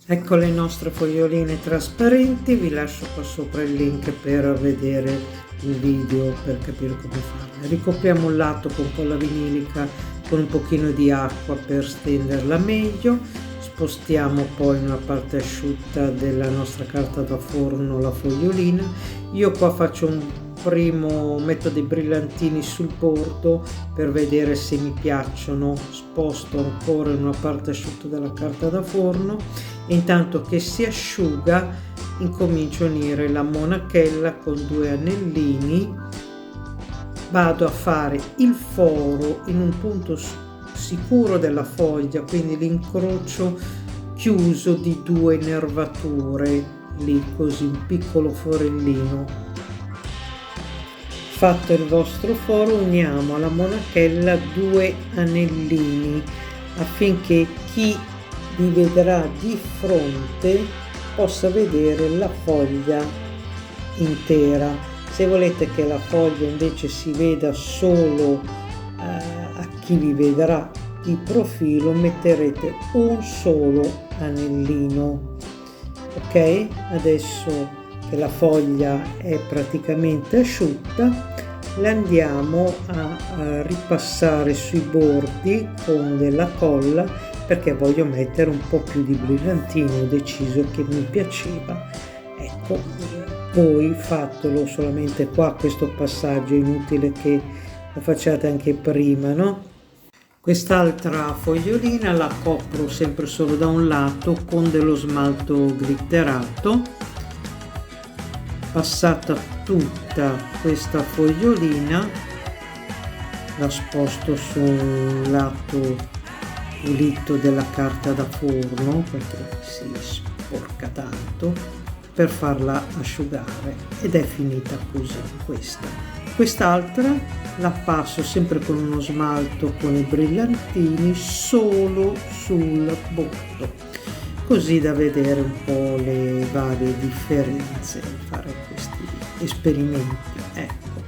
Ecco le nostre foglioline trasparenti, vi lascio qua sopra il link per vedere il video per capire come farle. Ricopriamo un lato con colla vinilica con un pochino di acqua per stenderla meglio, spostiamo poi nella parte asciutta della nostra carta da forno la fogliolina. Io qua faccio un primo, metto dei brillantini sul bordo per vedere se mi piacciono, sposto ancora in una parte asciutta della carta da forno e intanto che si asciuga incomincio a unire la monachella con 2 anellini, vado a fare il foro in un punto sicuro della foglia, quindi l'incrocio chiuso di 2 nervature lì, così un piccolo forellino. Fatto il vostro foro, uniamo alla monachella 2 anellini affinché chi vi vedrà di fronte possa vedere la foglia intera. Se volete che la foglia invece si veda solo a chi vi vedrà di profilo, metterete un solo anellino. Ok, adesso che la foglia è praticamente asciutta, la andiamo a ripassare sui bordi con della colla, perché voglio mettere un po' più di brillantino, ho deciso che mi piaceva. Ecco, voi fatelo solamente qua, questo passaggio è inutile che lo facciate anche prima, no? Quest'altra fogliolina la copro sempre solo da un lato con dello smalto glitterato. Passata tutta questa fogliolina, la sposto sul lato pulito della carta da forno perché si sporca tanto, per farla asciugare, ed è finita così questa. Quest'altra la passo sempre con uno smalto con i brillantini solo sul bordo, così da vedere un po' le varie differenze, fare questi esperimenti. Ecco,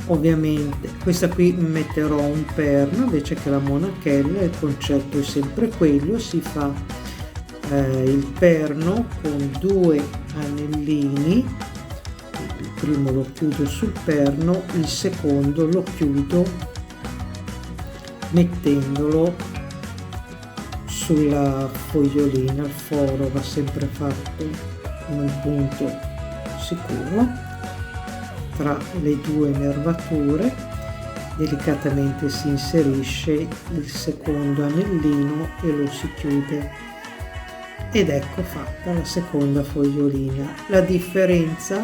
ovviamente questa qui metterò un perno invece che la monachella, il concetto è sempre quello, si fa il perno con 2 anellini, il primo lo chiudo sul perno, il secondo lo chiudo mettendolo sulla fogliolina. Il foro va sempre fatto in un punto sicuro tra le 2 nervature, delicatamente si inserisce il secondo anellino e lo si chiude, ed ecco fatta la seconda fogliolina. La differenza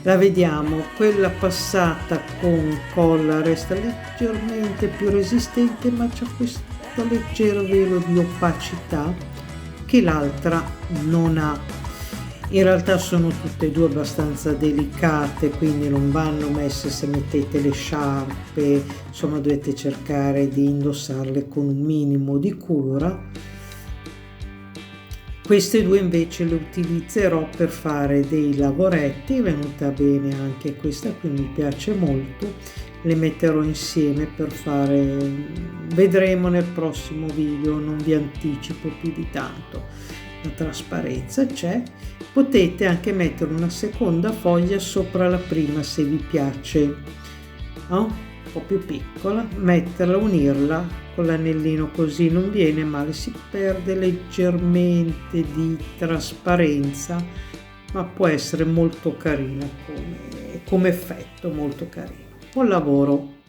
la vediamo, quella passata con colla resta leggermente più resistente, ma c'è questo leggero velo di opacità che l'altra non ha. In realtà sono tutte e due abbastanza delicate, quindi non vanno messe se mettete le sciarpe, insomma dovete cercare di indossarle con un minimo di cura. Queste due invece le utilizzerò per fare dei lavoretti, è venuta bene anche questa qui, mi piace molto, le metterò insieme per fare, vedremo nel prossimo video, non vi anticipo più di tanto. La trasparenza c'è, potete anche mettere una seconda foglia sopra la prima se vi piace, no? Un po' più piccola, metterla, unirla con l'anellino, così non viene male, si perde leggermente di trasparenza, ma può essere molto carina come effetto, molto carino. Buon lavoro!